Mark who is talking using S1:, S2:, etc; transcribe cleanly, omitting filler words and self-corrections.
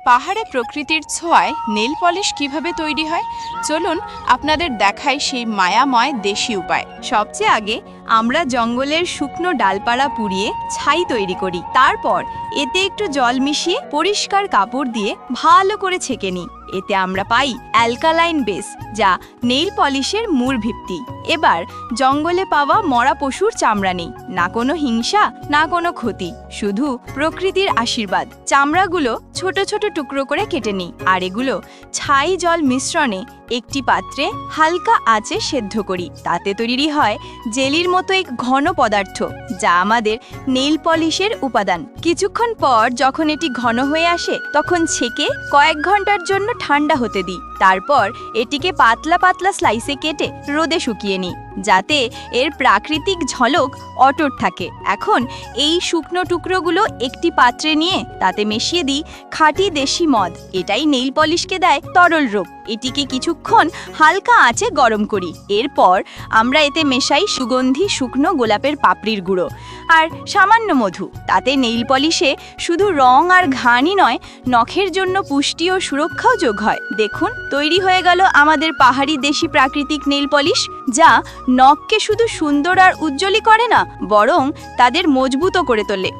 S1: পাহাড়ে প্রকৃতির ছোঁয়ায় নেল পলিশ কিভাবে তৈরি হয় চলুন আপনাদের দেখাই সেই মায়াময় দেশি উপায়।
S2: সবচেয়ে আগে আমরা জঙ্গলের শুকনো ডালপালা পুড়িয়ে ছাই তৈরি করি। তারপর এতে একটু জল মিশিয়ে পরিষ্কার কাপড় দিয়ে ভালো করে ছেঁকে নিই। এতে আমরা পাই অ্যালকালাইন বেস, যা নেইল পলিশের মূল ভিত্তি। এবার জঙ্গলে পাওয়া মরা পশুর চামড়া নেই, না কোনো হিংসা না কোনো ক্ষতি, শুধু প্রকৃতির আশীর্বাদ। চামড়াগুলো ছোট ছোট টুকরো করে কেটে নিই, আর এগুলো ছাই জল মিশ্রণে একটি পাত্রে হালকা আঁচে সেদ্ধ করি। তাতে তৈরি হয় জেলির মতো এক ঘন পদার্থ, যা আমাদের নেইল পলিশের উপাদান। কিছুক্ষণ পর যখন এটি ঘন হয়ে আসে তখন ছেঁকে কয়েক ঘন্টার জন্য ঠান্ডা হতে দিই। তারপর এটিকে পাতলা পাতলা স্লাইসে কেটে রোদে শুকিয়ে নিই, যাতে এর প্রাকৃতিক ঝলক অটুট থাকে। এখন এই শুকনো টুকরোগুলো একটি পাত্রে নিয়ে তাতে মিশিয়ে দিই খাঁটি দেশি মদ। এটাই নেইল পলিশকে দেয় তরল রূপ। এটিকে কিছুক্ষণ হালকা আঁচে গরম করি। এরপর আমরা এতে মেশাই সুগন্ধি শুকনো গোলাপের পাপড়ির গুঁড়ো আর সামান্য মধু। তাতে নেইল পলিশে শুধু রং আর ঘ্রাণই নয়, নখের জন্য পুষ্টি ও সুরক্ষাও যোগ হয়। দেখুন, তৈরি হয়ে গেল আমাদের পাহাড়ি দেশি প্রাকৃতিক নেইল পলিশ, যা নখকে শুধু সুন্দর আর উজ্জ্বলই করে না, বরং তাদের মজবুতও করে তোলে।